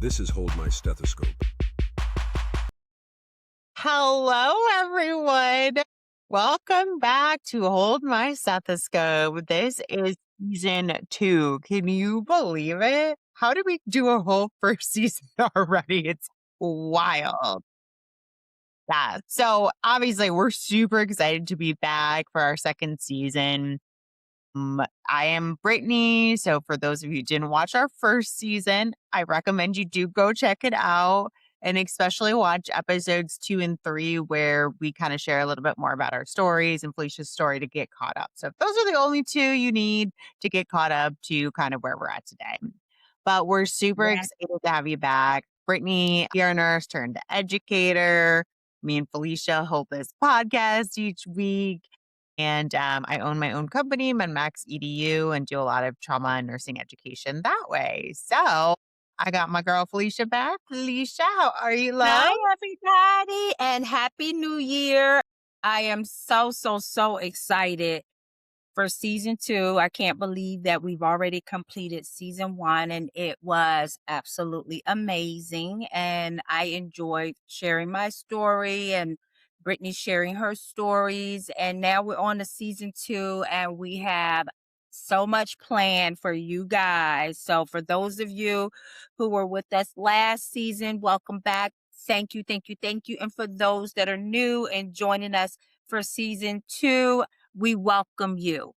This is Hold My Stethoscope. Hello, everyone. Welcome back to Hold My Stethoscope. This is season 2. Can you believe it? How did we do a whole first season already? It's wild. Yeah. So obviously, we're super excited to be back for our second season. I am Brittney. So, for those of you who didn't watch our first season, I recommend you do go check it out and especially watch episodes 2 and 3, where we kind of share a little bit more about our stories and Felicia's story to get caught up. So, those are the only two you need to get caught up to kind of where we're at today. But we're super Yeah. excited to have you back. Brittney, you're a nurse turned educator. Me and Felicia hold this podcast each week. And I own my own company, Max Edu, and do a lot of trauma and nursing education that way. So I got my girl Felicia back. Felicia, how are you, love? Hi, everybody, and Happy New Year. I am so excited for season 2. I can't believe that we've already completed season 1, and it was absolutely amazing. And I enjoyed sharing my story and Brittany sharing her stories. And now we're on to season 2, and we have so much planned for you guys. So, for those of you who were with us last season, welcome back. Thank you, thank you, thank you. And for those that are new and joining us for season 2, we welcome you.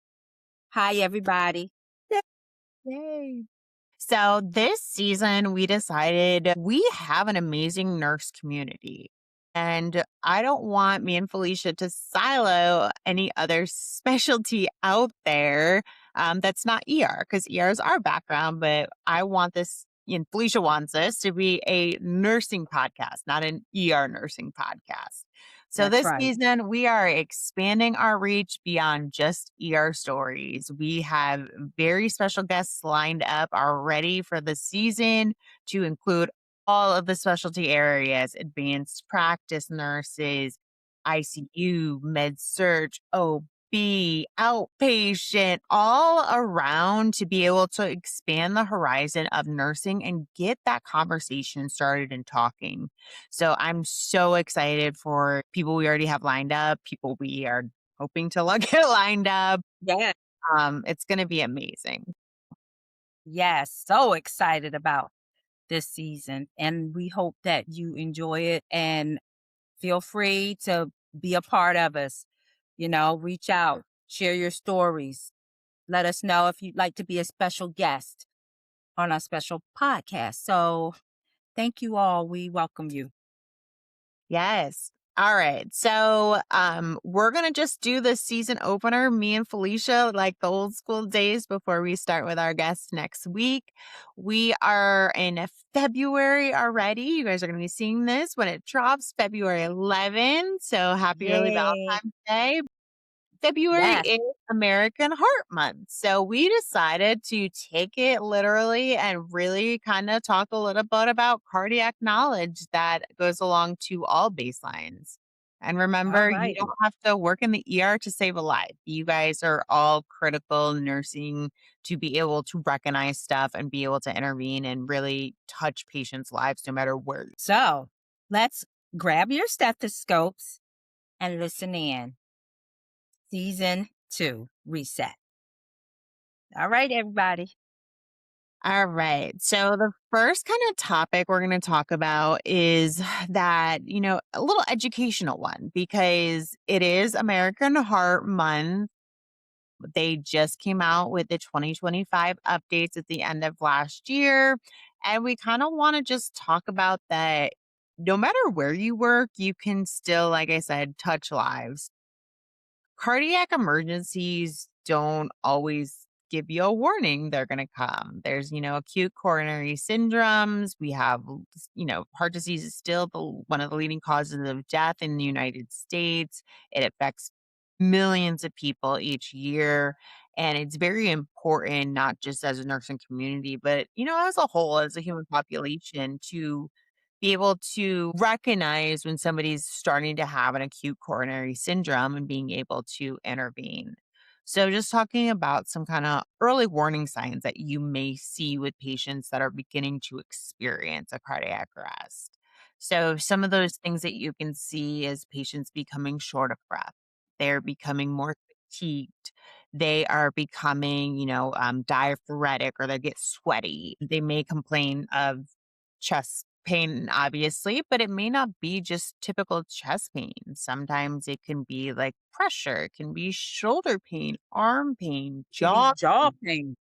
Hi, everybody. Yay. So this season, we decided we have an amazing nurse community. And I don't want me and Felicia to silo any other specialty out there that's not ER, because ER is our background. But I want this, and Felicia wants this to be a nursing podcast, not an ER nursing podcast. So That's this right. season, we are expanding our reach beyond just ER stories. We have very special guests lined up already for the season to include all of the specialty areas: advanced practice nurses, ICU, med surg, OB, outpatient, all around, to be able to expand the horizon of nursing and get that conversation started and talking. So I'm so excited for people we already have lined up, people we are hoping to get lined up. Yeah. It's going to be amazing. Yes. So excited about this season. And we hope that you enjoy it and feel free to be a part of us. Reach out, share your stories. Let us know if you'd like to be a special guest on our special podcast. So thank you all. We welcome you. Yes. All right. So we're gonna just do the season opener, me and Felicia, like the old school days, before we start with our guests next week. We are in February already. You guys are gonna be seeing this when it drops, February 11th. So happy early Yay. Valentine's Day. February Yes. is American Heart Month. So we decided to take it literally and really kind of talk a little bit about cardiac knowledge that goes along to all baselines. And All remember, you right. don't have to work in the ER to save a life. You guys are all critical nursing to be able to recognize stuff and be able to intervene and really touch patients' lives no matter where. So let's grab your stethoscopes and listen in. Season 2 reset. All right, everybody. All right. So the first kind of topic we're going to talk about is that, a little educational one, because it is American Heart Month. They just came out with the 2025 updates at the end of last year. And we kind of want to just talk about that. No matter where you work, you can still, like I said, touch lives. Cardiac emergencies don't always give you a warning they're going to come. There's, acute coronary syndromes. We have, heart disease is still one of the leading causes of death in the United States. It affects millions of people each year. And it's very important, not just as a nursing community, but, as a whole, as a human population, to be able to recognize when somebody's starting to have an acute coronary syndrome and being able to intervene. So, just talking about some kind of early warning signs that you may see with patients that are beginning to experience a cardiac arrest. So, some of those things that you can see is patients becoming short of breath, they're becoming more fatigued, they are becoming, diaphoretic or they get sweaty. They may complain of chest pain, obviously, but it may not be just typical chest pain. Sometimes it can be like pressure, it can be shoulder pain, arm pain, Could be jaw jaw pain. pain.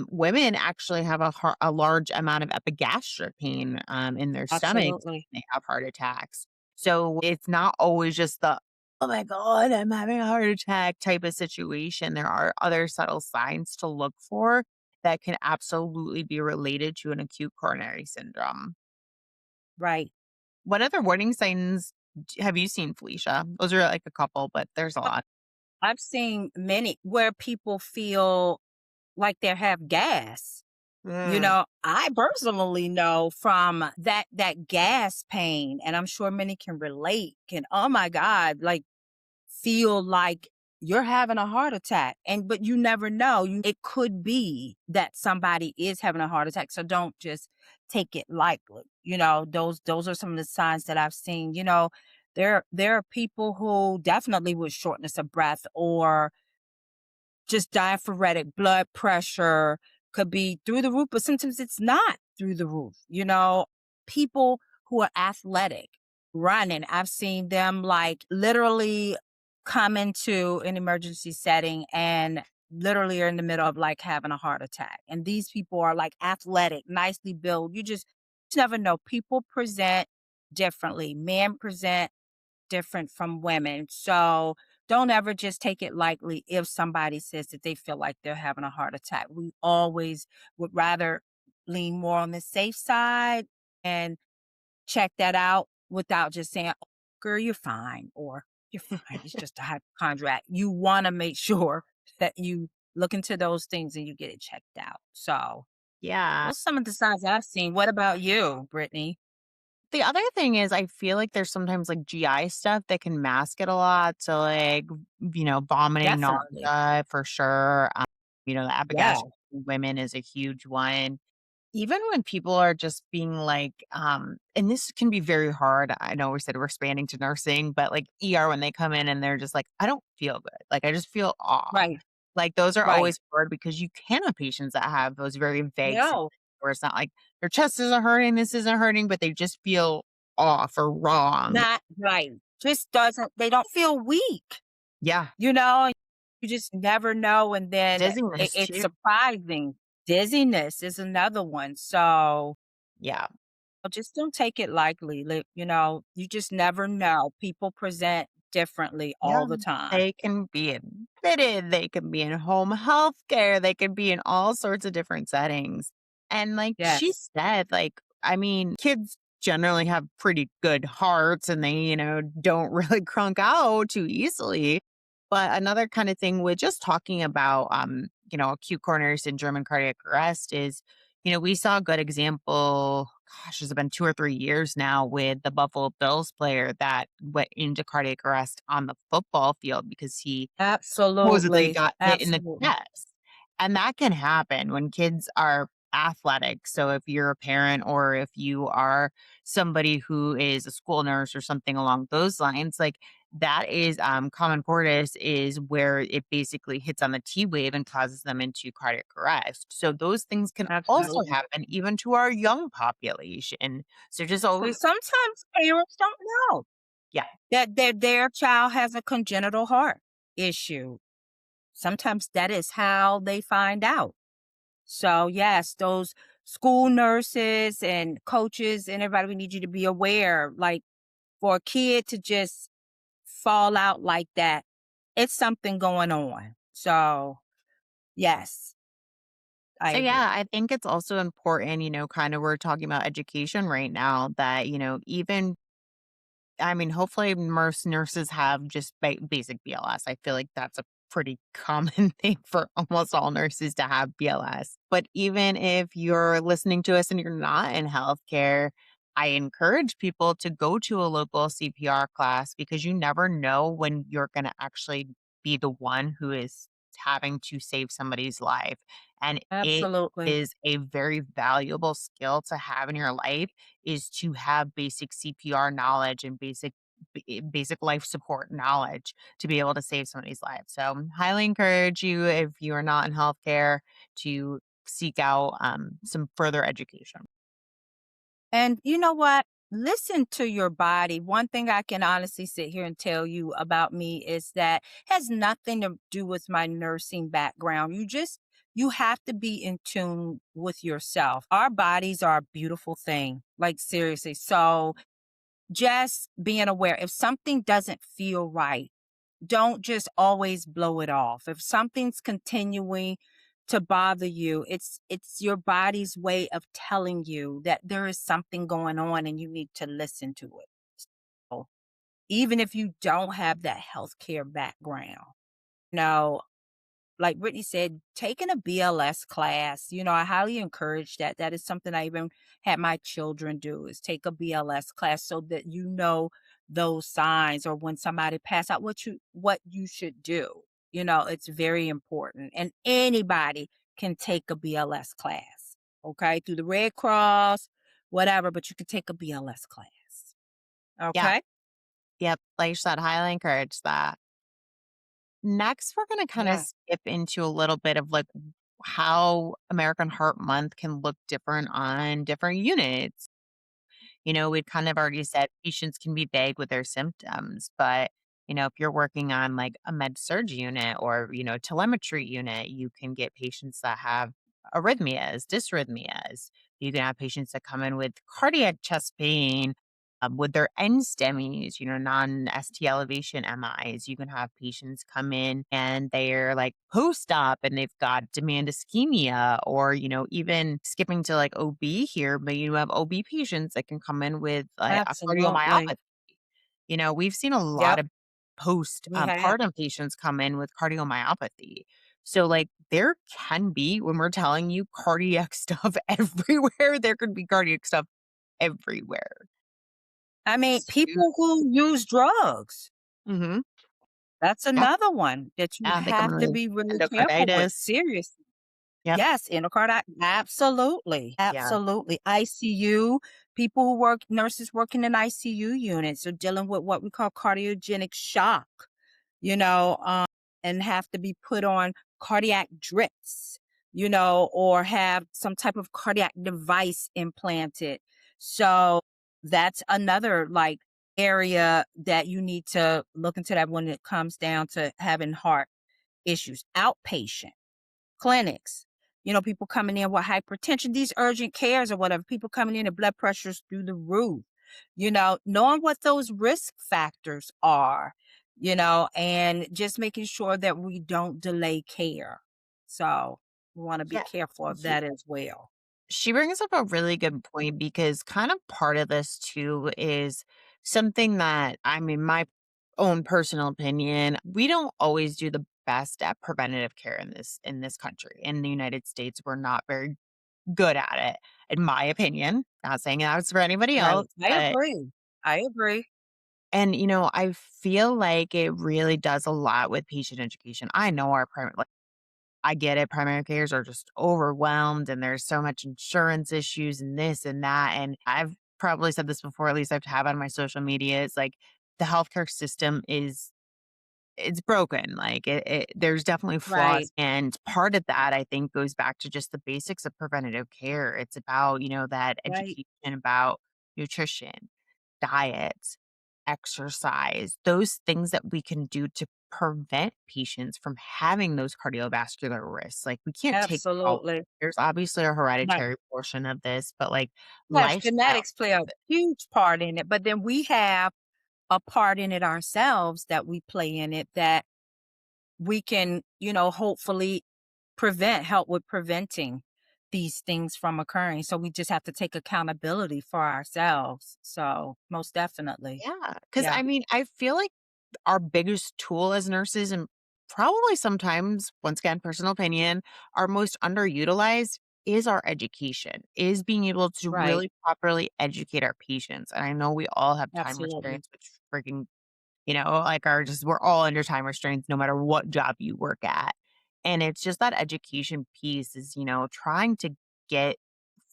Women actually have a large amount of epigastric pain in their stomachs Absolutely. when they have heart attacks. So it's not always just the, oh my God, I'm having a heart attack type of situation. There are other subtle signs to look for that can absolutely be related to an acute coronary syndrome. Right. What other warning signs have you seen, Felicia? Those are like a couple, but there's a lot. I've seen many where people feel like they have gas. Mm. I personally know from that gas pain, and I'm sure many can relate, can, oh my God, like feel like you're having a heart attack. And but you never know. It could be that somebody is having a heart attack. So don't just take it lightly. Those are some of the signs that I've seen. There are people who definitely with shortness of breath or just diaphoretic blood pressure could be through the roof, but sometimes it's not through the roof. People who are athletic, running, I've seen them like literally come into an emergency setting and literally are in the middle of like having a heart attack. And these people are like athletic, nicely built. You just never know. People present differently. Men present different from women. So don't ever just take it lightly if somebody says that they feel like they're having a heart attack. We always would rather lean more on the safe side and check that out without just saying, "Oh, girl, you're fine," or "You're fine. It's just a hypochondriac." You want to make sure that you look into those things and you get it checked out. So Yeah. those are some of the signs I've seen. What about you, Brittany? The other thing is I feel like there's sometimes like GI stuff that can mask it a lot. So like, vomiting, Definitely. nausea for sure. The Yeah. epigastric in women is a huge one. Even when people are just being like, and this can be very hard. I know we said we're expanding to nursing, but like ER when they come in and they're just like, I don't feel good. Like I just feel off. Right. Like those are Right. always hard because you can have patients that have those very vague symptoms No. where it's not like their chest isn't hurting, this isn't hurting, but they just feel off or wrong. Not right. Just doesn't they don't feel weak, Yeah. you know? You just never know, and then Dizziness it's too. surprising. Dizziness is another one, so, Yeah. just don't take it lightly, you just never know. People present differently Yeah, all the time. they can be admitted, they can be in home health care, they can be in all sorts of different settings. And like she Yes, said, like, I mean, kids generally have pretty good hearts and they, don't really crunk out too easily. But another kind of thing with just talking about acute coronary syndrome and cardiac arrest is, we saw a good example, gosh, it's been 2 or 3 years now with the Buffalo Bills player that went into cardiac arrest on the football field because he supposedly absolutely, got hit in the absolutely. chest. And that can happen when kids are athletic. So if you're a parent or if you are somebody who is a school nurse or something along those lines, like that is common cordis is where it basically hits on the T wave and causes them into cardiac arrest. So those things can also Absolutely. happen even to our young population. So just always, And sometimes parents don't know yeah, that their child has a congenital heart issue. Sometimes that is how they find out. So, yes, those school nurses and coaches and everybody, we need you to be aware, like, for a kid to just fall out like that, it's something going on. So, yes, I so, yeah, agree. I think it's also important, kind of we're talking about education right now that, even, I mean, hopefully most nurses have just basic BLS. I feel like that's a pretty common thing for almost all nurses to have BLS. But even if you're listening to us and you're not in healthcare, I encourage people to go to a local CPR class because you never know when you're going to actually be the one who is having to save somebody's life. And it Absolutely. is a very valuable skill to have in your life is to have basic CPR knowledge and basic life support knowledge to be able to save somebody's life. So, highly encourage you if you are not in healthcare to seek out some further education. And you know what? Listen to your body. One thing I can honestly sit here and tell you about me is that has nothing to do with my nursing background. You have to be in tune with yourself. Our bodies are a beautiful thing. Like seriously. So just being aware if something doesn't feel right, don't just always blow it off. If something's continuing to bother you, it's your body's way of telling you that there is something going on and you need to listen to it. So, even if you don't have that healthcare background. No, like Brittany said, taking a BLS class, I highly encourage that. That is something I even had my children do is take a BLS class so that you know those signs or when somebody pass out what you should do. It's very important. And anybody can take a BLS class. Okay. Through the Red Cross, whatever, but you can take a BLS class. Yeah. Okay. Yep. Like you said, highly encourage that. Next, we're going to kind of Yeah. skip into a little bit of like how American Heart Month can look different on different units. We'd kind of already said patients can be vague with their symptoms, but if you're working on like a med surge unit or, telemetry unit, you can get patients that have arrhythmias, dysrhythmias. You can have patients that come in with cardiac chest pain, with their NSTEMIs, non ST elevation MIs. You can have patients come in and they're like post op and they've got demand ischemia, or, even skipping to like OB here, but you have OB patients that can come in with a Absolutely. cardiomyopathy. We've seen a lot Yep. of post We have. partum patients come in with cardiomyopathy. So, like, there can be, when we're telling you cardiac stuff everywhere, there could be cardiac stuff everywhere. I mean, So, people who use drugs. mhm. That's Yeah, another one that you yeah, they come have in to with be really careful with, endocarditis. seriously. Yep. Yes, endocardi absolutely, Yeah. absolutely. ICU, people who work nurses working in ICU units are dealing with what we call cardiogenic shock, you know, um, and have to be put on cardiac drips, or have some type of cardiac device implanted. So that's another like area that you need to look into that when it comes down to having heart issues. Outpatient clinics, people coming in with hypertension, these urgent cares or whatever, people coming in and blood pressures through the roof, knowing what those risk factors are, and just making sure that we don't delay care. So we want to be Yeah. careful of that as well. She brings up a really good point because kind of part of this too is something that my own personal opinion, we don't always do the best at preventative care in this country. In the United States, we're not very good at it, in my opinion. Not saying that's for anybody else, Right. I but agree. I agree. and I feel like it really does a lot with patient education. I know our I get it. Primary cares are just overwhelmed and there's so much insurance issues and this and that. And I've probably said this before, at least I've had on my social media. It's like the healthcare system it's broken. Like there's definitely Right. flaws. And part of that I think goes back to just the basics of preventative care. It's about, that Right. education about nutrition, diet, exercise, those things that we can do to prevent patients from having those cardiovascular risks. Like we can't take all. Absolutely. There's obviously a Right. hereditary portion of this, but like Yes, lifestyle. genetics play a huge part in it, but then we have a part in it ourselves that we play in it that we can, hopefully help with preventing these things from occurring. So we just have to take accountability for ourselves. So most definitely. Yeah, because Yeah. I feel like our biggest tool as nurses, and probably sometimes, once again, personal opinion, our most underutilized is our education, is being able to Right. really properly educate our patients. And I know we all have time Absolutely. restraints, which freaking like are just we're all under time restraints no matter what job you work at. And it's just that education piece is, trying to get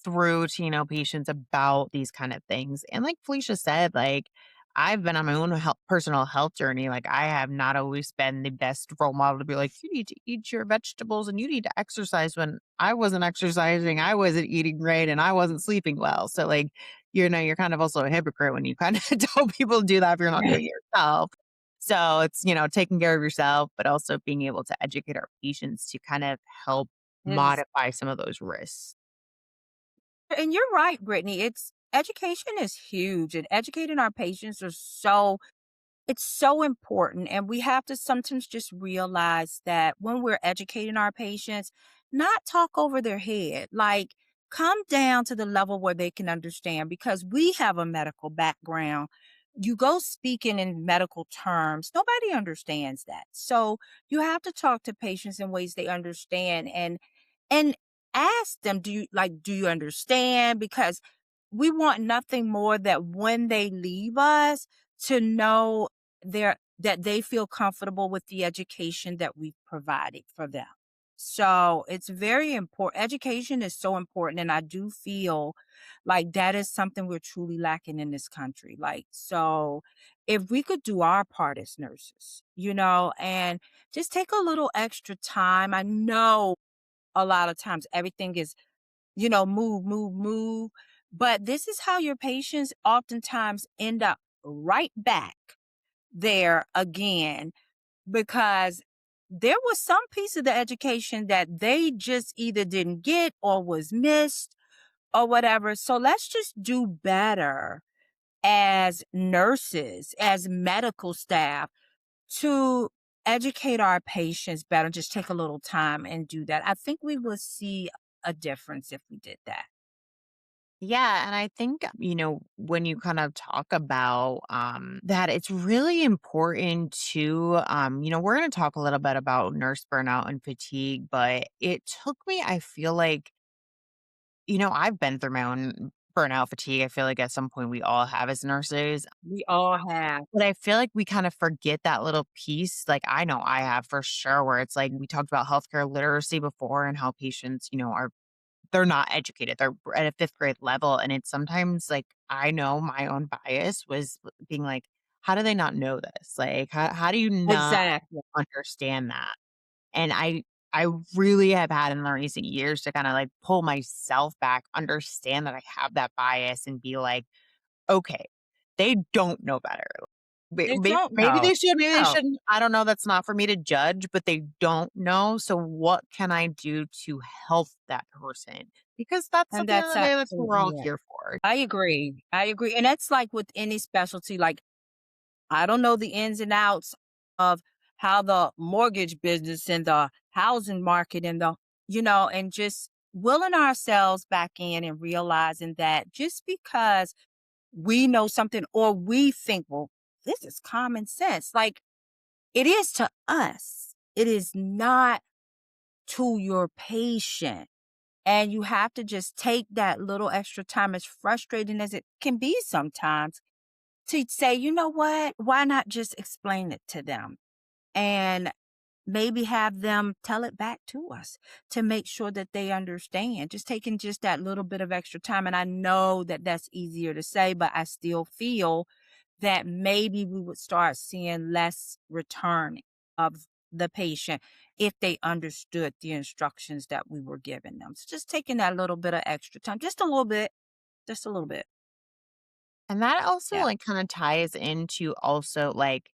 through to, patients about these kind of things. And like Felicia said, like I've been on my own personal health journey. Like I have not always been the best role model to be like, you need to eat your vegetables and you need to exercise when I wasn't exercising, I wasn't eating right, and I wasn't sleeping well. So like, you're kind of also a hypocrite when you kind of tell people to do that if you're not doing it yourself. So it's, taking care of yourself, but also being able to educate our patients to kind of help Is modify some of those risks. and you're right, Brittany. It's education is huge, and educating our patients are so it's so important. And we have to sometimes just realize that when we're educating our patients, not talk over their head. Like, come down to the level where they can understand because we have a medical background. You go speaking in medical terms, nobody understands that. So you have to talk to patients in ways they understand and ask them, do you understand? Because we want nothing more that when they leave us to know that they feel comfortable with the education that we've provided for them. So it's very important. Education is so important. And I do feel like that is something we're truly lacking in this country. Like, so if we could do our part as nurses, and just take a little extra time. I know a lot of times everything is, move, move, move. But this is how your patients oftentimes end up right back there again because there was some piece of the education that they just either didn't get or was missed or whatever. So let's just do better as nurses, as medical staff to educate our patients better. Just take a little time and do that. I think we will see a difference if we did that. Yeah, and I think, when you kind of talk about that, it's really important to, we're going to talk a little bit about nurse burnout and fatigue, but it took me, I feel like, I've been through my own burnout fatigue. I feel like at some point we all have as nurses, We all have. but I feel like we kind of forget that little piece. Like I know I have for sure, where it's like we talked about healthcare literacy before and how patients, they're not educated. They're at a 5th grade level, and it's sometimes, like, I know my own bias was being like, "How do they not know this? Like, how do you not Exactly. understand that?" And I really have had in the recent years to kinda, like, pull myself back, understand that I have that bias, and be like, "Okay, they don't know better. They don't Maybe know. they should, maybe they No, shouldn't. I don't know, that's not for me to judge, but they don't know, so what can I do to help that person? Because that's at and the end that's of the day, that's what we're absolutely all it. here for. I agree. I agree, and that's like with any specialty, like, I don't know the ins and outs of how the mortgage business and the housing market and and just willing ourselves back in and realizing that just because we know something or we think, "Well, this is common sense," like, it is to us. It is not to your patient. And you have to just take that little extra time, as frustrating as it can be sometimes, to say, you know what? Why not just explain it to them? And maybe have them tell it back to us to make sure that they understand. Just taking just that little bit of extra time. And I know that that's easier to say, but I still feel that maybe we would start seeing less return of the patient if they understood the instructions that we were giving them. So just taking that little bit of extra time, just a little bit, just a little bit. And that also, Yeah, like, kinda ties into also, like,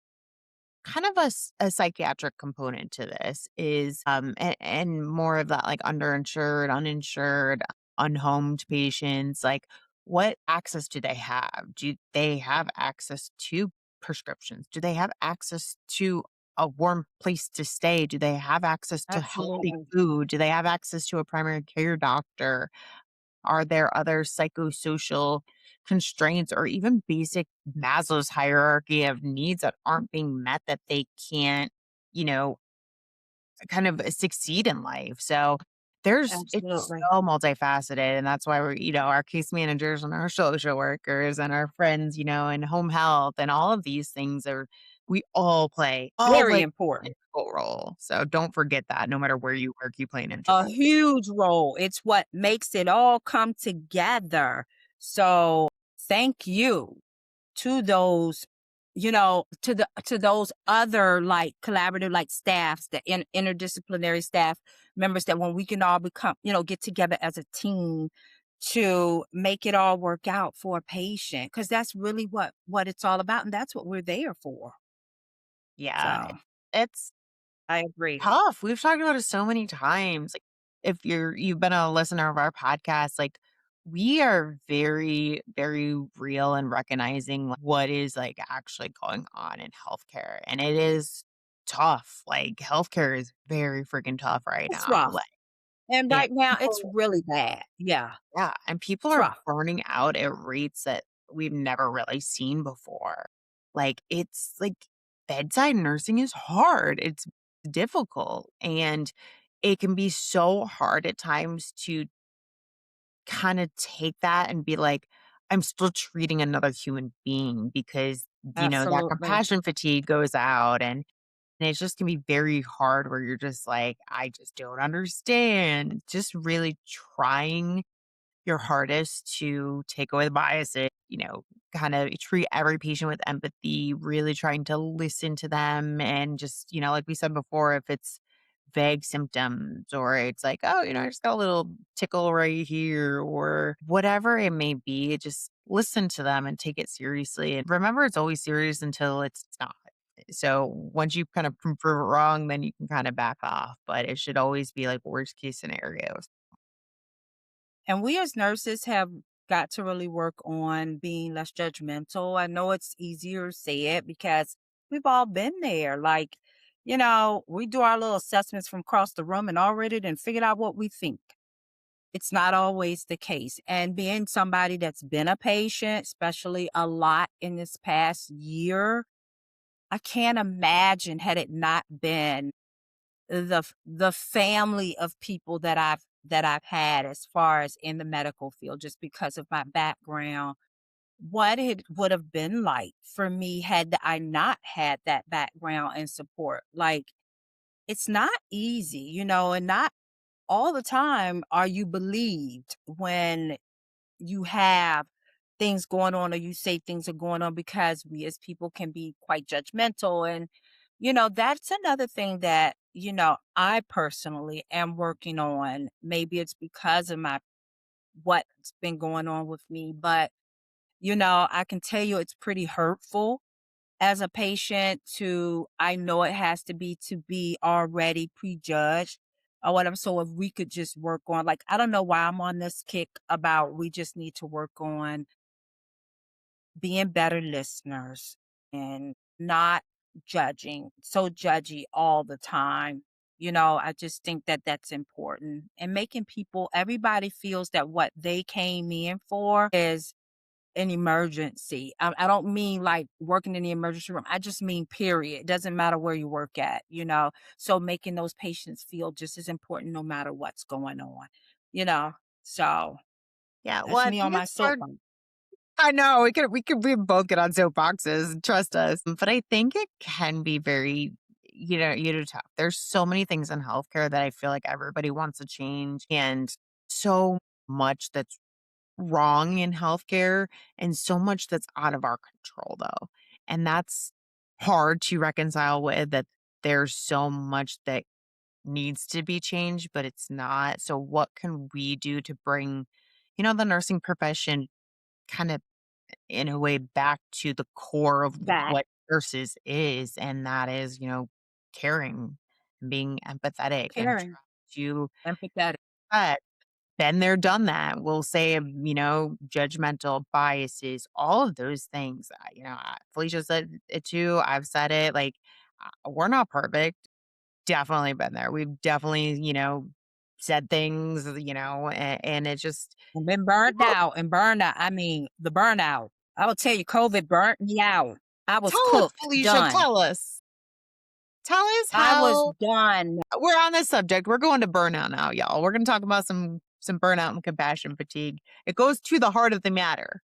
kind of a psychiatric component to this is, and more of that, like, underinsured, uninsured, unhomed patients, like, what access do they have? Do they have access to prescriptions? Do they have access to a warm place to stay? Do they have access to healthy absolutely. food? Do they have access to a primary care doctor? Are there other psychosocial constraints or even basic Maslow's hierarchy of needs that aren't being met that they can't, you know, kind of succeed in life? So it's Absolutely. so multifaceted. And that's why we're, our case managers and our social workers and our friends, in home health and all of these things are We all Very play an important. integral role. So don't forget that no matter where you work, you play an A integral. huge role. It's what makes it all come together. So thank you to those, to those other like collaborative like staffs, the interdisciplinary staff members that when we can all become, get together as a team to make it all work out for a patient because that's really what it's all about and that's what we're there for. Yeah, So it's I agree. tough. We've talked about it so many times. Like, if you've been a listener of our podcast, like we are very, very real in recognizing like, what is like actually going on in healthcare. And it is tough. Like healthcare is very freaking tough right It's now. rough. Like And and right now it's people really bad. Yeah. yeah, and people It's are rough. burning out at rates that we've never really seen before. Like, it's like bedside nursing is hard, it's difficult, and it can be so hard at times to kinda take that and be like, "I'm still treating another human being," because, that Absolutely. compassion fatigue goes out, and it just can be very hard where you're just like, "I just don't understand." Just really trying your hardest to take away the biases, kind of treat every patient with empathy, really trying to listen to them. And just, like we said before, if it's vague symptoms or it's like, oh, I just got a little tickle right here or whatever it may be, just listen to them and take it seriously. And remember, it's always serious until it's not. So once you kind of prove it wrong, then you can kind of back off. But it should always be like worst case scenarios. And we as nurses have got to really work on being less judgmental. I know it's easier to say it because we've all been there. Like, we do our little assessments from across the room and already then figured out what we think. It's not always the case. And being somebody that's been a patient, especially a lot in this past year, I can't imagine had it not been the family of people that I've had as far as in the medical field just because of my background, what it would have been like for me had I not had that background and support. Like, it's not easy, and not all the time are you believed when you have things going on or you say things are going on because we as people can be quite judgmental and that's another thing that I personally am working on. Maybe it's because of my what's been going on with me, but I can tell you it's pretty hurtful as a patient to I know it has to be already prejudged or whatever. So if we could just work on like I don't know why I'm on this kick about we just need to work on being better listeners and not judging, so judgy all the time. I just think that that's important and making people, everybody feels that what they came in for is an emergency. I don't mean like working in the emergency room. I just mean period. It doesn't matter where you work at. So making those patients feel just as important no matter what's going on, you know. So Yeah, well, that's I me on think my it's hard. soapbox. I know we both get on soapboxes, trust us. But I think it can be very, tough. There's so many things in healthcare that I feel like everybody wants to change, and so much that's wrong in healthcare, and so much that's out of our control, though, and that's hard to reconcile with. That there's so much that needs to be changed, but it's not. So, what can we do to bring, the nursing profession kind of in a way back to the core of Back, what nurses is, and that is, caring, being empathetic, and caring, trying to empathetic. uh, been there, done that. We'll say, judgmental biases, all of those things. Felicia said it too. I've said it. Like, we're not perfect. Definitely been there. We've definitely, said things, and it just And been burnt out and burnout. I mean, the burnout. I will tell you, COVID burnt me out. I was tell us, cooked, Felicia, done. tell us. Tell us I was how done. we're on this subject. We're going to burnout now, y'all. We're going to talk about some burnout and compassion fatigue. It goes to the heart of the matter.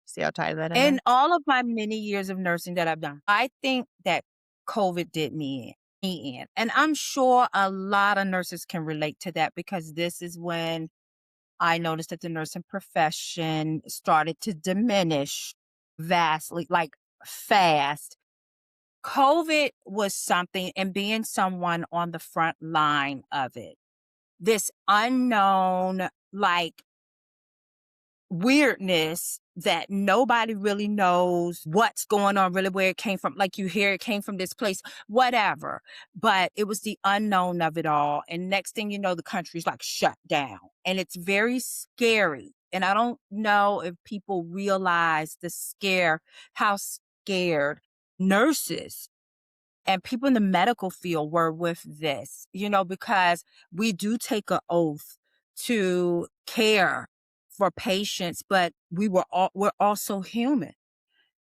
See how tied that in In there? all of my many years of nursing that I've done, I think that COVID did me in. And I'm sure a lot of nurses can relate to that because this is when I noticed that the nursing profession started to diminish vastly, like fast. COVID was something, and being someone on the front line of it, this unknown, like, weirdness that nobody really knows what's going on, really where it came from. Like you hear it came from this place, whatever. But it was the unknown of it all. And next thing you know, the country's like shut down. And it's very scary. And I don't know if people realize how scared nurses and people in the medical field were with this, because we do take an oath to care for patients, but we're also human.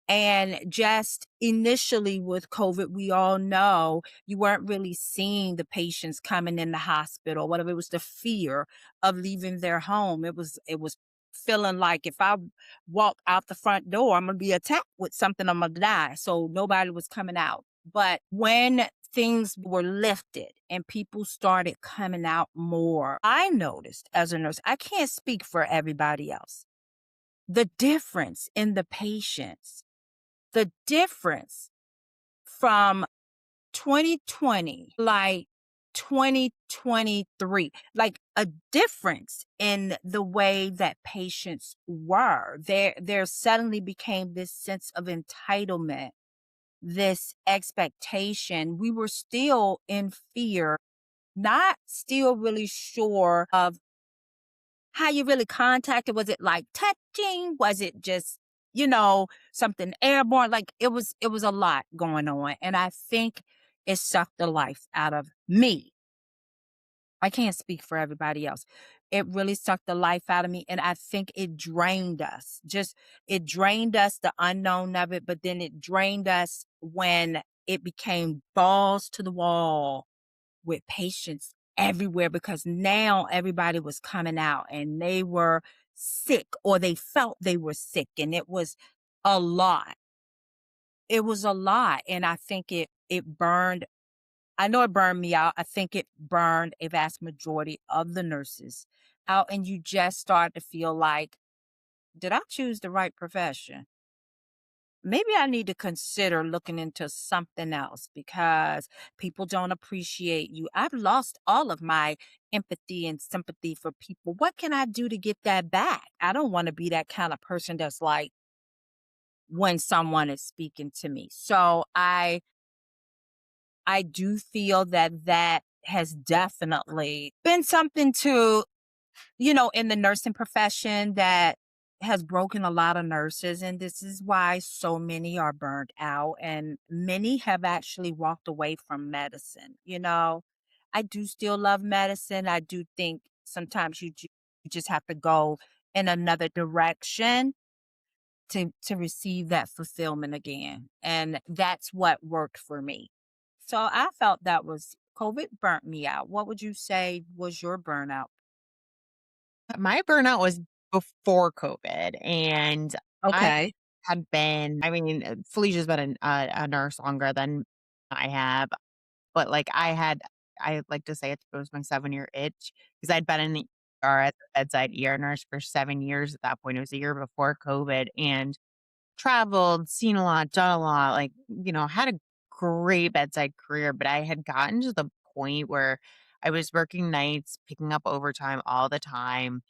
And just initially with COVID, we all know you weren't really seeing the patients coming in the hospital, whatever. It was the fear of leaving their home. It was feeling like if I walk out the front door, I'm gonna be attacked with something, I'm gonna die. So nobody was coming out. But when things were lifted and people started coming out more, I noticed as a nurse, I can't speak for everybody else, the difference in the patients, the difference from 2020, like 2023, like a difference in the way that patients were. There suddenly became this sense of entitlement, this expectation. We were still in fear, not still really sure of how you really contacted. Was it like touching? Was it just, something airborne? Like it was a lot going on. And I think it sucked the life out of me. I can't speak for everybody else. It really sucked the life out of me. And I think it drained us. Just it drained us, the unknown of it, but then it drained us when it became balls to the wall with patients everywhere because now everybody was coming out and they were sick or they felt they were sick, and it was a lot. It was a lot, and I think it burned. I know it burned me out. I think it burned a vast majority of the nurses out, and you just start to feel like, did I choose the right profession? Maybe I need to consider looking into something else because people don't appreciate you. I've lost all of my empathy and sympathy for people. What can I do to get that back? I don't want to be that kind of person that's like when someone is speaking to me. So I do feel that that has definitely been something to, in the nursing profession that has broken a lot of nurses. And this is why so many are burned out and many have actually walked away from medicine. I do still love medicine. I do think sometimes you just have to go in another direction to receive that fulfillment again. And that's what worked for me. So I felt that was COVID burnt me out. What would you say was your burnout? My burnout was before COVID, and I Okay. had been I mean, Felicia's been a nurse longer than I have, but, like, I like to say it was my 7-year itch because 'cause I'd been in the ER at the bedside ER nurse for 7 years at that point. It was a year before COVID, and traveled, seen a lot, done a lot, like, had a great bedside career, but I had gotten to the point where I was working nights, picking up overtime all the time,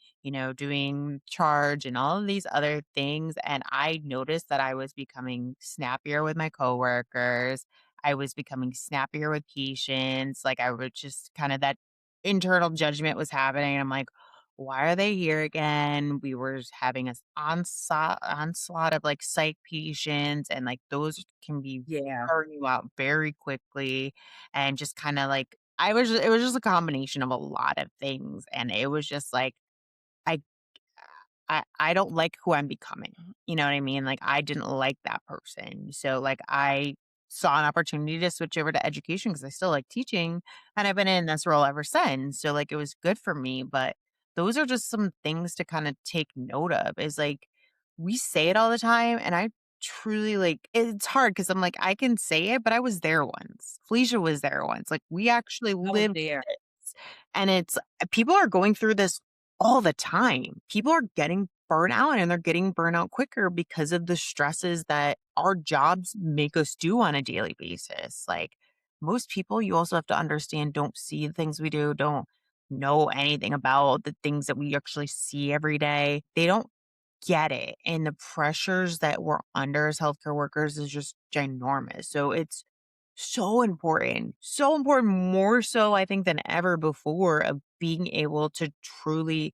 doing charge and all of these other things. And I noticed that I was becoming snappier with my coworkers. I was becoming snappier with patients. Like I would just kind of that internal judgment was happening. I'm like, why are they here again? We were having an onslaught of like psych patients, and like those can be Yeah. burn you out very quickly. And just kind of like, it was just a combination of a lot of things. And it was just like, I, I don't like who I'm becoming. You know what I mean? Like I didn't like that person. So like I saw an opportunity to switch over to education because I still like teaching, and I've been in this role ever since. So like it was good for me, but those are just some things to kind of take note of is like we say it all the time, and I truly, like, it's hard because 'cause I'm like, I can say it, but I was there once. Felicia was there once. Like, we actually I was lived there. this, and it's people are going through this all the time. People are getting burnout, and they're getting burnout quicker because of the stresses that our jobs make us do on a daily basis. Like, most people, you also have to understand, don't see the things we do, don't know anything about the things that we actually see every day. They don't get it. And the pressures that we're under as healthcare workers is just ginormous. So it's so important, more so, I think, than ever before, of being able to truly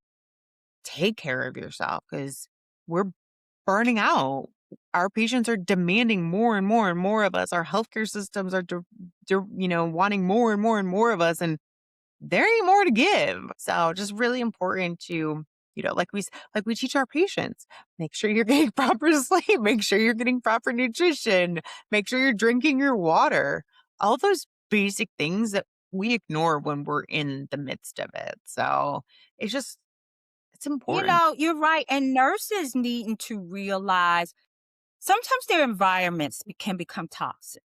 take care of yourself because we're burning out. Our patients are demanding more and more and more of us. Our healthcare systems are, wanting more and more and more of us. And there ain't more to give. So just really important to, like we teach our patients, make sure you're getting proper sleep, make sure you're getting proper nutrition, make sure you're drinking your water. All those basic things that we ignore when we're in the midst of it. So it's just it's You important. know, you're right. And nurses needing to realize sometimes their environments can become toxic,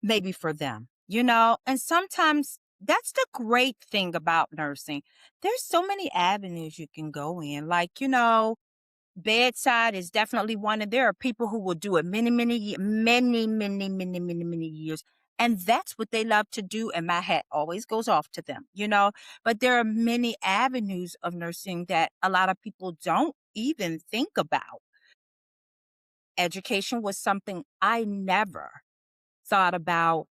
maybe for them, and sometimes that's the great thing about nursing. There's so many avenues you can go in. Like, bedside is definitely one, and there are people who will do it many years. And that's what they love to do. And my hat always goes off to them. But there are many avenues of nursing that a lot of people don't even think about. Education was something I never thought about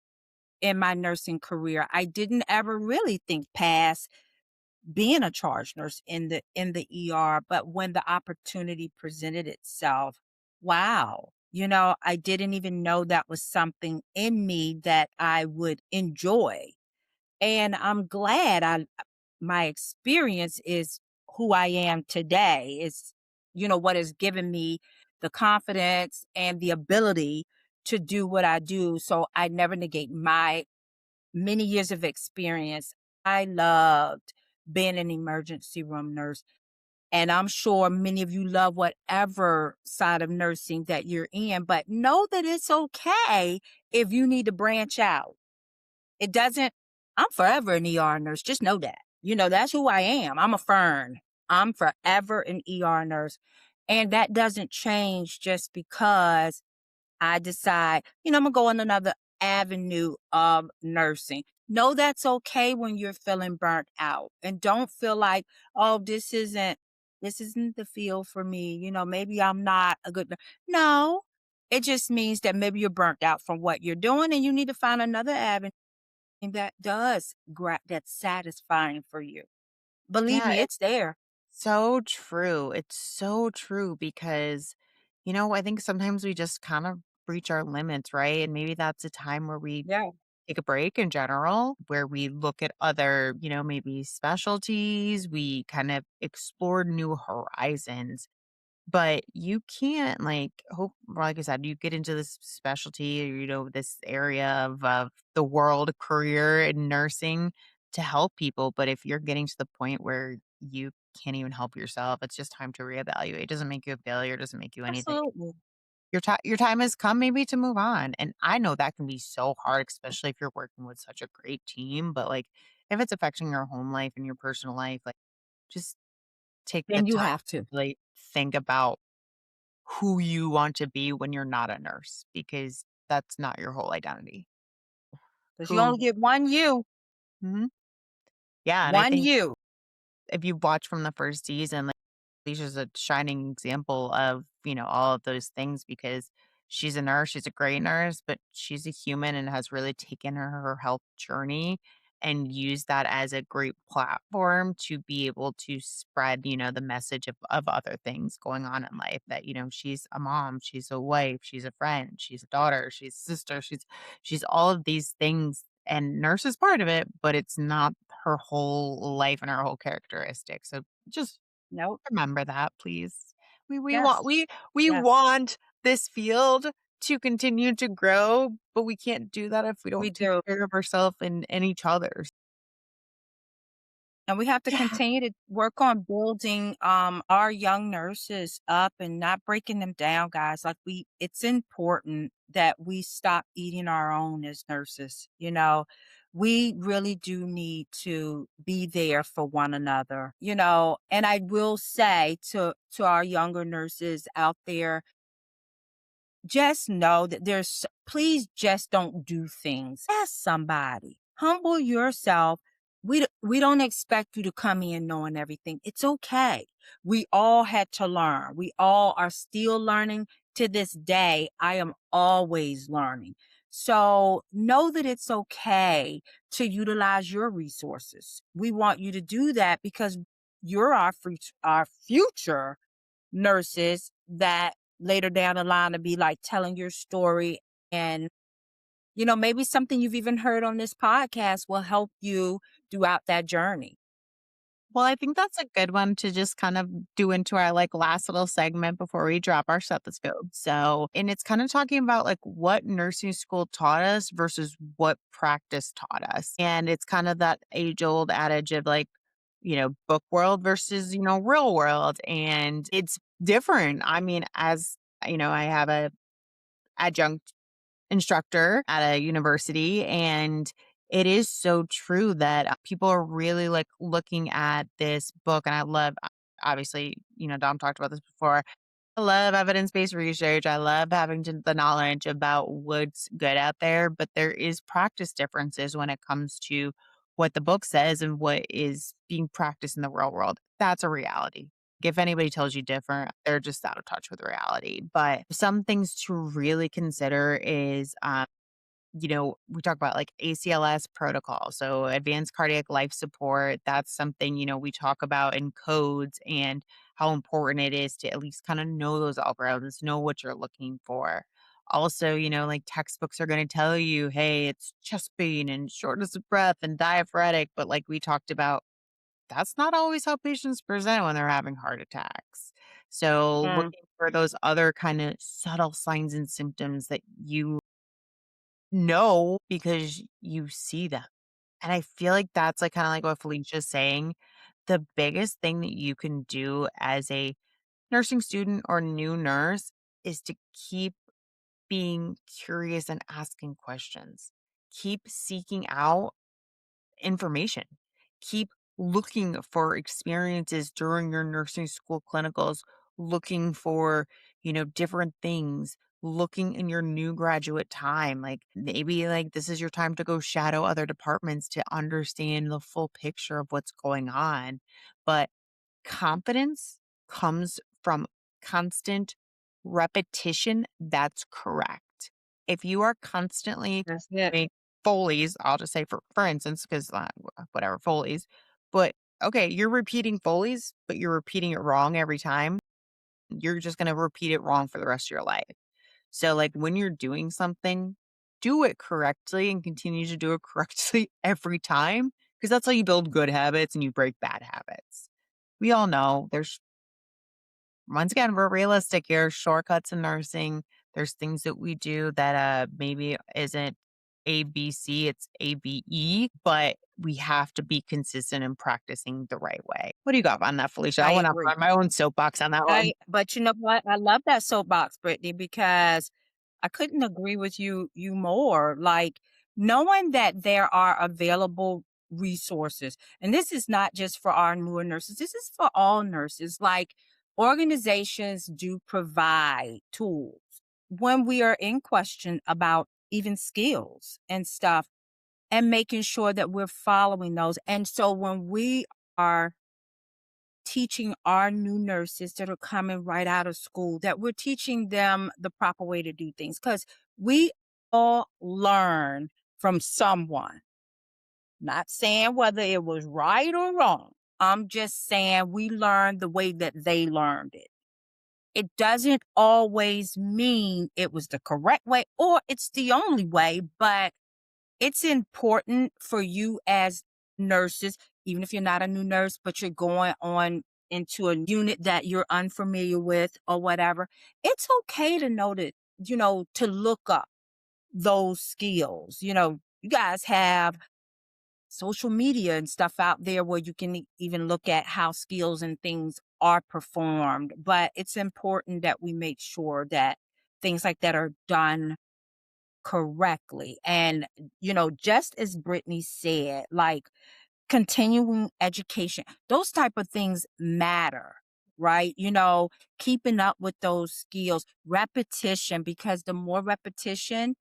in my nursing career. I didn't ever really think past being a charge nurse in the ER, but when the opportunity presented itself, wow, I didn't even know that was something in me that I would enjoy. And I'm glad my experience is who I am today. Is what has given me the confidence and the ability to do what I do. So I never negate my many years of experience. I loved being an emergency room nurse. And I'm sure many of you love whatever side of nursing that you're in, but know that it's okay if you need to branch out. It doesn't, I'm forever an ER nurse. Just know that. That's who I am. I'm a fern. I'm forever an ER nurse. And that doesn't change just because I decide, I'm gonna go on another avenue of nursing. No, that's okay when you're feeling burnt out. And don't feel like, oh, this isn't the field for me. Maybe I'm not a good no. It just means that maybe you're burnt out from what you're doing and you need to find another avenue that that's satisfying for you. Believe Yeah, me, it's there. so true. It's so true because, I think sometimes we just kind of reach our limits, right? And maybe that's a time where we Yeah. take a break in general, where we look at other, maybe specialties, we kind of explore new horizons. But you can't, like, hope, like I said, you get into this specialty, or, this area of the world career in nursing to help people. But if you're getting to the point where you can't even help yourself, it's just time to reevaluate. It doesn't make you a failure, doesn't make you anything. Absolutely. Your time has come maybe to move on. And I know that can be so hard, especially if you're working with such a great team. But like, if it's affecting your home life and your personal life, like, just take the Then you time have to. to like think about who you want to be when you're not a nurse, because that's not your whole identity. Because you only Who get one you. Mhm. Yeah, and I One think you. if you watch from the first season, like, Alicia's a shining example of, all of those things because she's a nurse, she's a great nurse, but she's a human and has really taken her health journey and used that as a great platform to be able to spread, the message of other things going on in life, that, she's a mom, she's a wife, she's a friend, she's a daughter, she's a sister, she's all of these things, and nurse is part of it, but it's not her whole life and her whole characteristic. So just Nope. remember that, please. We want Yes. we Yes. want this field to continue to grow, but we can't do that if we We don't take do. care of ourselves and each other. And we have to Yeah. continue to work on building our young nurses up and not breaking them down, guys. Like it's important that we stop eating our own as nurses. We really do need to be there for one another, and I will say to our younger nurses out there, just know that please just don't do things. Ask somebody. Humble yourself. We don't expect you to come in knowing everything. It's okay. We all had to learn. We all are still learning to this day. I am always learning. So know that it's okay to utilize your resources. We want you to do that because you're our future nurses that later down the line to be like telling your story, and maybe something you've even heard on this podcast will help you throughout that journey. Well, I think that's a good one to just kind of do into our like last little segment before we drop our stethoscope. So, and it's kind of talking about like what nursing school taught us versus what practice taught us. And it's kind of that age old adage of like, book world versus, real world. And it's different. I mean, as I have a adjunct instructor at a university, and it is so true that people are really like looking at this book. And I love, obviously, Dom talked about this before. I love evidence-based research. I love having the knowledge about what's good out there, but there is practice differences when it comes to what the book says and what is being practiced in the real world. That's a reality. If anybody tells you different, they're just out of touch with reality. But some things to really consider is we talk about like ACLS protocol. So advanced cardiac life support, that's something, we talk about in codes and how important it is to at least kind of know those algorithms, know what you're looking for. Also, like textbooks are going to tell you, hey, it's chest pain and shortness of breath and diaphoretic. But like we talked about, that's not always how patients present when they're having heart attacks. So Mm, looking for those other kind of subtle signs and symptoms that you know, because you see them. And I feel like that's like kind of like what Felicia's saying. The biggest thing that you can do as a nursing student or new nurse is to keep being curious and asking questions. Keep seeking out information. Keep looking for experiences during your nursing school clinicals, looking for, different things, looking in your new graduate time. Like maybe like this is your time to go shadow other departments to understand the full picture of what's going on. But confidence comes from constant repetition. That's correct. If you are constantly that's it. doing Foley's, I'll just say for instance, because whatever Foley's, but okay, you're repeating Foley's, but you're repeating it wrong every time. You're just going to repeat it wrong for the rest of your life. So, like when you're doing something, do it correctly and continue to do it correctly every time because that's how you build good habits and you break bad habits. We all know there's, once again, we're realistic here, shortcuts in nursing. There's things that we do that maybe isn't ABC, it's ABE, but we have to be consistent in practicing the right way. What do you got on that, Felicia? I I went off agree. on my own soapbox on that one. But you know what? I love that soapbox, Brittany, because I couldn't agree with you more. Like knowing that there are available resources, and this is not just for our newer nurses, this is for all nurses. Like organizations do provide tools when we are in question about even skills and stuff, and making sure that we're following those. And so when we are teaching our new nurses that are coming right out of school, that we're teaching them the proper way to do things, because we all learn from someone. Not saying whether it was right or wrong. I'm just saying we learned the way that they learned it. It doesn't always mean it was the correct way or it's the only way, but it's important for you as nurses, even if you're not a new nurse, but you're going on into a unit that you're unfamiliar with or whatever. It's okay to know that, to look up those skills. You guys have social media and stuff out there where you can even look at how skills and things are performed. But it's important that we make sure that things like that are done correctly. And, just as Brittany said, like continuing education, those type of things matter, right? Keeping up with those skills, repetition, because the more repetition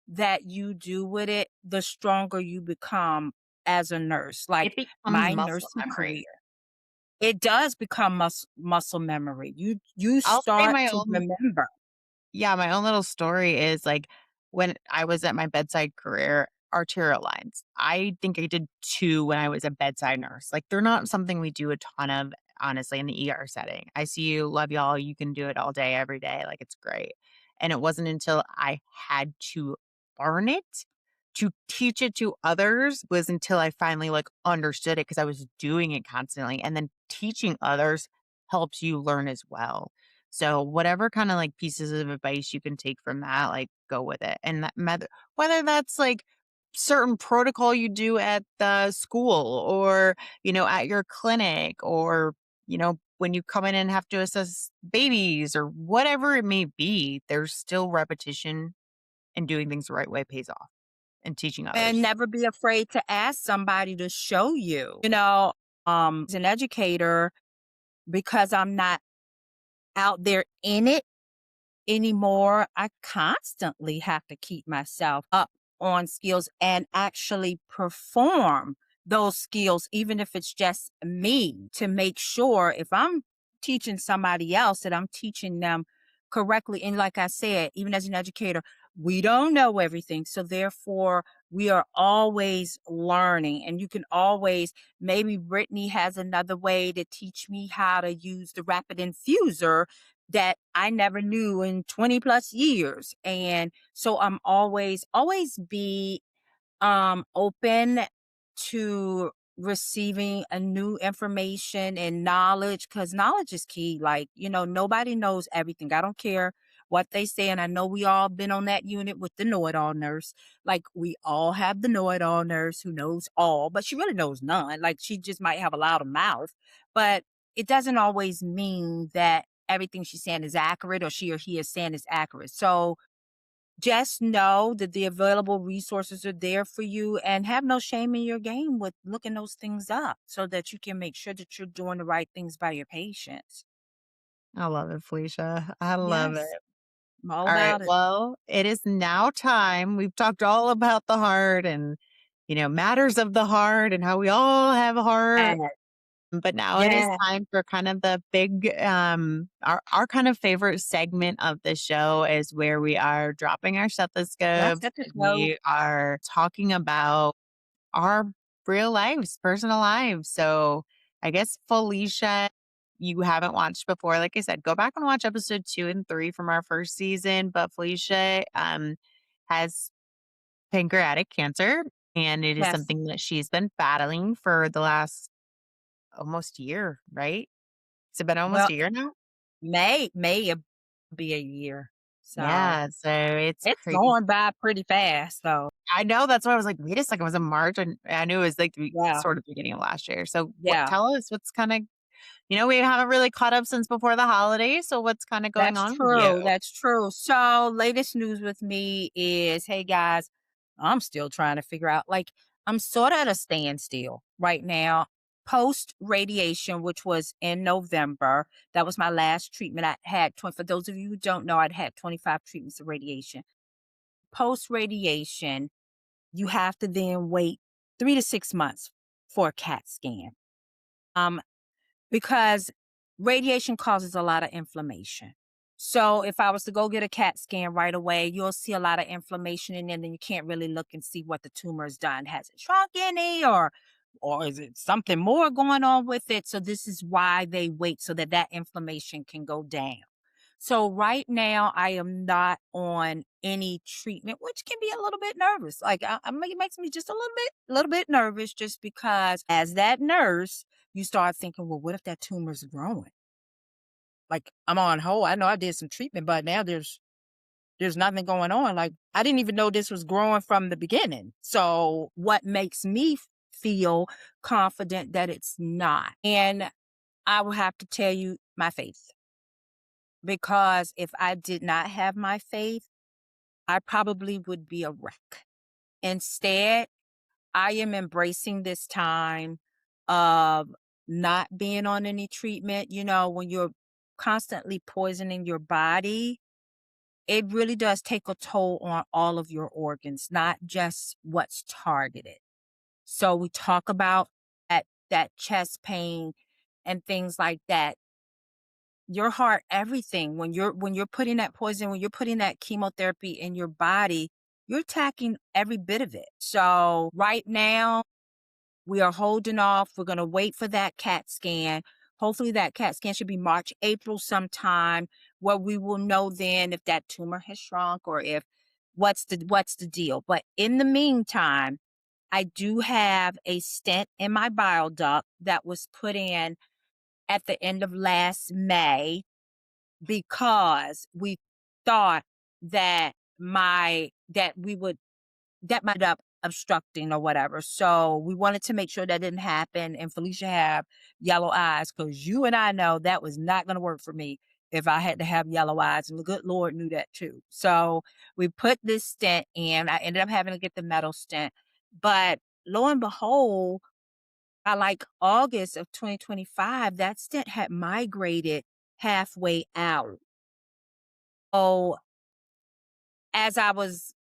that you do with it, the stronger you become as a nurse. It Like becomes my muscle nursing career, memory. it does become muscle memory. You I'll say start my to own remember. Yeah, my own little story is like when I was at my bedside career, arterial lines. I think I did 2 when I was a bedside nurse. Like they're not something we do a ton of, honestly, in the ER setting. ICU, love y'all. You can do it all day, every day. Like it's great. And it wasn't until I had to learn it to teach it to others was until I finally like understood it because I was doing it constantly. And then teaching others helps you learn as well. So whatever kind of like pieces of advice you can take from that, like go with it. And that whether that's like certain protocol you do at the school or, at your clinic or, when you come in and have to assess babies or whatever it may be, there's still repetition and doing things the right way pays off and teaching And others. never be afraid to ask somebody to show you. As an educator, because I'm not out there in it anymore, I constantly have to keep myself up on skills and actually perform those skills, even if it's just me, to make sure if I'm teaching somebody else that I'm teaching them correctly. And like I said, even as an educator, we don't know everything. So therefore, we are always learning. And you can always, maybe Brittany has another way to teach me how to use the rapid infuser that I never knew in 20 plus years. And so I'm always be open to receiving a new information and knowledge, because knowledge is key. Like, nobody knows everything. I don't care what they say. And I know we all been on that unit with the know-it-all nurse. Like we all have the know-it-all nurse who knows all, but she really knows none. Like she just might have a louder mouth, but it doesn't always mean that everything she's saying is accurate or she or he is saying is accurate. So just know that the available resources are there for you, and have no shame in your game with looking those things up so that you can make sure that you're doing the right things by your patients. I love it, Felicia. I love it. Yes, I'm all All right. about it. Well, it is now time. We've talked all about the heart and, matters of the heart and how we all have a heart. Yes, But now it is yes. time for kind of the big, our kind of favorite segment of the show is where we are dropping our That's stethoscopes. at the show. We are talking about our real lives, personal lives. So I guess Felicia, you haven't watched before. Like I said, go back and watch episode 2 and 3 from our first season. But Felicia has pancreatic cancer, and it is Yes. something that she's been battling for the last almost year, right? Has it been almost Well, a year now? May be a year. So Yeah, so it's it's crazy. going by pretty fast. So I know that's why I was like, wait a second, was it March? And I knew it was like the yeah, sort of beginning of last year. So what yeah. tell us what's kind of we haven't really caught up since before the holidays. So what's kind of going That's on with you? true, that's true. So, latest news with me is, hey guys, I'm still trying to figure out, like, I'm sort of at a standstill right now. Post radiation, which was in November, that was my last treatment. I had 20, for those of you who don't know, I'd had 25 treatments of radiation. Post radiation, you have to then wait 3 to 6 months for a CAT scan. Um, because radiation causes a lot of inflammation. So if I was to go get a CAT scan right away, you'll see a lot of inflammation in there, and then you can't really look and see what the tumor has done. Has it shrunk any, or is it something more going on with it? So this is why they wait, so that that inflammation can go down. So right now, I am not on any treatment, which can be a little bit nervous. Like it makes me just a little bit nervous, just because as that nurse, you start thinking, well, what if that tumor's growing? Like I'm on hold. I know I did some treatment, but now there's nothing going on. Like I didn't even know this was growing from the beginning. So what makes me feel confident that it's not. And I will have to tell you my faith, because if I did not have my faith, I probably would be a wreck. Instead, I am embracing this time of not being on any treatment. You know, when you're constantly poisoning your body, it really does take a toll on all of your organs, not just what's targeted. So we talk about that chest pain and things like that. Your heart, everything. When you're putting that poison, when you're putting that chemotherapy in your body, you're attacking every bit of it. So right now, we are holding off. We're going to wait for that CAT scan. Hopefully, that CAT scan should be March, April sometime, where we will know then if that tumor has shrunk or if what's the deal. But in the meantime, I do have a stent in my bile duct that was put in at the end of last May, because we thought that we would that might up obstructing or whatever. So we wanted to make sure that didn't happen. And Felicia have yellow eyes, because you and I know that was not going to work for me if I had to have yellow eyes. And the good Lord knew that too. So we put this stent in. I ended up having to get the metal stent. But lo and behold, by like August of 2025, that stent had migrated halfway out. So as I was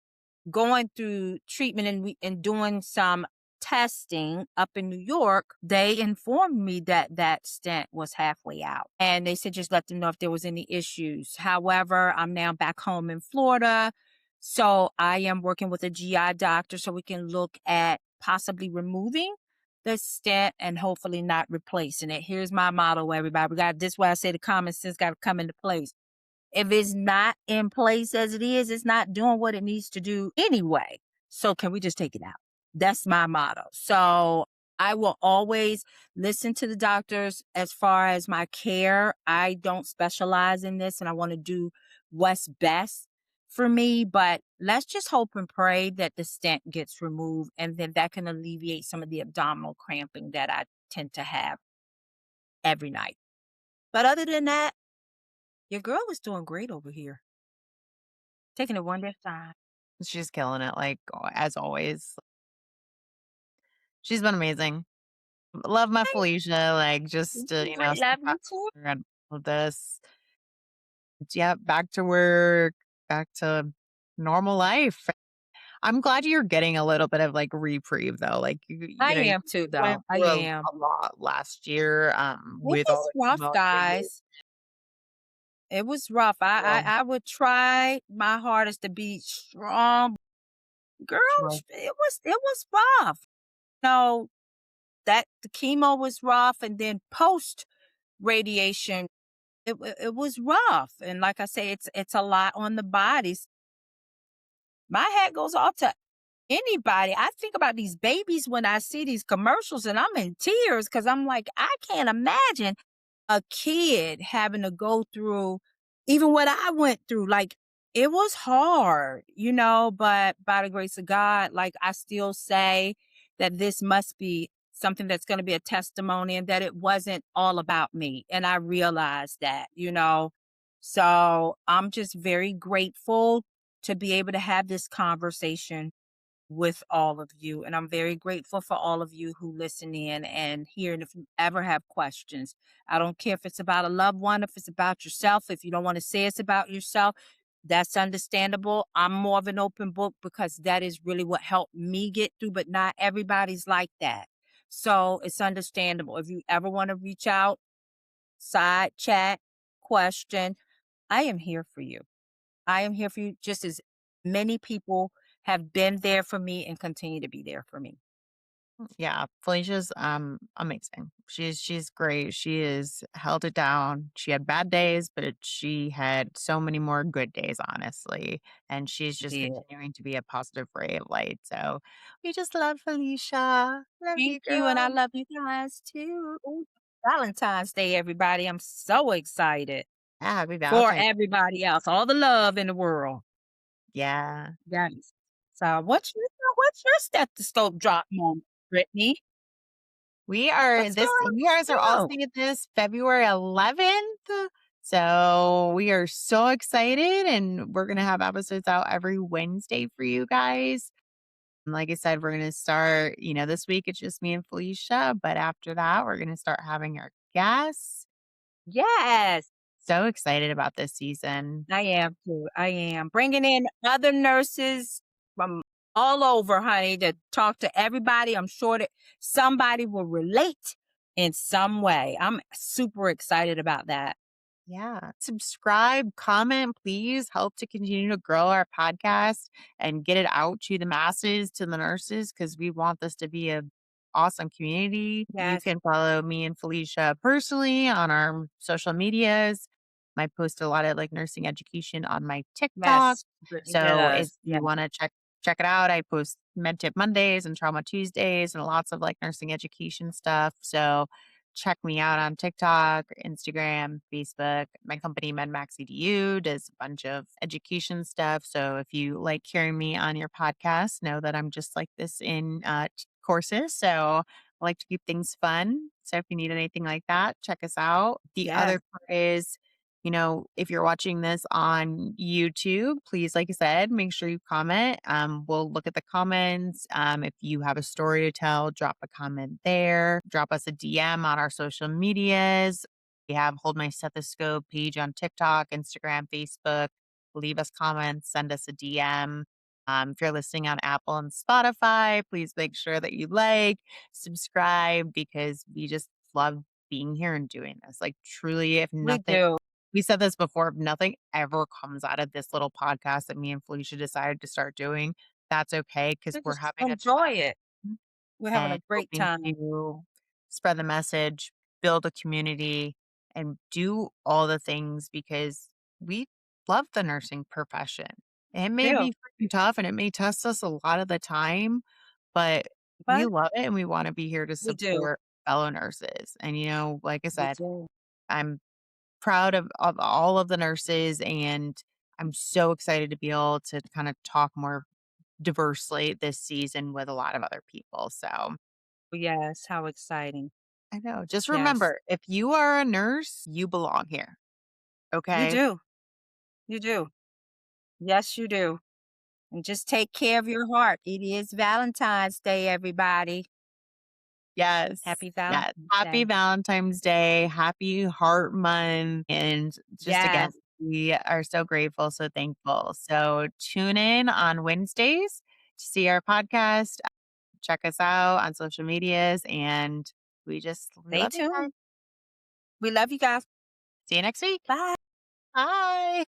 going through treatment and doing some testing up in New York, they informed me that that stent was halfway out. And they said, just let them know if there was any issues. However, I'm now back home in Florida. So I am working with a GI doctor so we can look at possibly removing the stent and hopefully not replacing it. Here's my motto, everybody. This is why I say the common sense got to come into place. If it's not in place as it is, it's not doing what it needs to do anyway. So can we just take it out? That's my motto. So I will always listen to the doctors as far as my care. I don't specialize in this and I want to do what's best for me, but let's just hope and pray that the stent gets removed and then that can alleviate some of the abdominal cramping that I tend to have every night. But other than that, your girl is doing great over here. Taking it one day at a time. She's killing it, like, as always. She's been amazing. Love my Thank Felicia, like, you. just, I so love proud you too. of her and all of this. Yeah, back to work, back to normal life. I'm glad you're getting a little bit of, like, reprieve, though, like, I you am too, though. went I through am. a lot last year, It with all was the rough, chemo and radiation. guys. It was rough. I So, I I would try my hardest to be strong. Girl, sure. it was rough. No, that the chemo was rough, and then post radiation, it was rough. And like I say, it's a lot on the bodies. My hat goes off to anybody. I think about these babies when I see these commercials and I'm in tears because I'm like, I can't imagine a kid having to go through even what I went through. Like, it was hard, but by the grace of God, like, I still say that this must be something that's going to be a testimony and that it wasn't all about me. And I realized that. So I'm just very grateful to be able to have this conversation with all of you. And I'm very grateful for all of you who listen in and hear. And if you ever have questions, I don't care if it's about a loved one, if it's about yourself, if you don't want to say it's about yourself, that's understandable. I'm more of an open book because that is really what helped me get through, but not everybody's like that. So it's understandable. If you ever want to reach out, side chat, question, I am here for you. I am here for you just as many people have been there for me and continue to be there for me. Yeah, Felicia's, amazing. She's great. She is held it down. She had bad days, but she had so many more good days, honestly, and she's just Yeah. continuing to be a positive ray of light, so we just love Felicia. Love Thank you, you, and I girl. love you guys too. Ooh, Valentine's Day, everybody. I'm so excited Yeah, happy for Valentine's. everybody else, all the love in the world. Yeah. Yes. So what's your stethoscope drop moment? Brittany. We are Let's go. this you guys are all Let's go. seeing this February 11th. So we are so excited and we're gonna have episodes out every Wednesday for you guys. And like I said, we're gonna start, this week it's just me and Felicia, but after that, we're gonna start having our guests. Yes, So excited about this season. I am too. I am bringing in other nurses from all over, honey, to talk to everybody. I'm sure that somebody will relate in some way. I'm super excited about that. Yeah. Subscribe, comment, please help to continue to grow our podcast and get it out to the masses, to the nurses, because we want this to be a awesome community. You Yes, can follow me and Felicia personally on our social medias. I post a lot of like nursing education on my TikTok. yes, Brittany So if does. Yeah, you want to check it out, I post Med Tip Mondays and Trauma Tuesdays and lots of like nursing education stuff. So check me out on TikTok, Instagram, Facebook. My company, medmaxedu, does a bunch of education stuff. So if you like hearing me on your podcast, know that I'm just like this in courses. So I like to keep things fun. So if you need anything like that, check us out. The yes, other part is, if you're watching this on YouTube, please, like I said, make sure you comment. We'll look at the comments. If you have a story to tell, drop a comment there. Drop us a DM on our social medias. We have Hold My Stethoscope page on TikTok, Instagram, Facebook. Leave us comments, send us a DM. If you're listening on Apple and Spotify, please make sure that you like, subscribe, because we just love being here and doing this. Like, truly, if we nothing, do. we said this before, if nothing ever comes out of this little podcast that me and Felicia decided to start doing, that's okay because We we're just having a enjoy it. time We're having a and great hoping time. to spread the message, build a community, and do all the things because we love the nursing profession. It may Do, be freaking tough and it may test us a lot of the time, but we but love it and we want to be here to we do. support fellow nurses. And, like I We said, do. I'm proud of all of the nurses, and I'm so excited to be able to kind of talk more diversely this season with a lot of other people. So Yes, how exciting. I know. Just Yes, remember, if you are a nurse, you belong here. you Okay. do. You do. Yes, you do. And just take care of your heart. It is Valentine's Day, everybody. Yes. Happy Yes. Valentine's Happy Day. Valentine's Day. Happy Heart Month. And just again, Yes. we are so grateful, so thankful. So tune in on Wednesdays to see our podcast. Check us out on social medias, and we Stay love you guys. tuned. We love you guys. See you next week. Bye. Bye.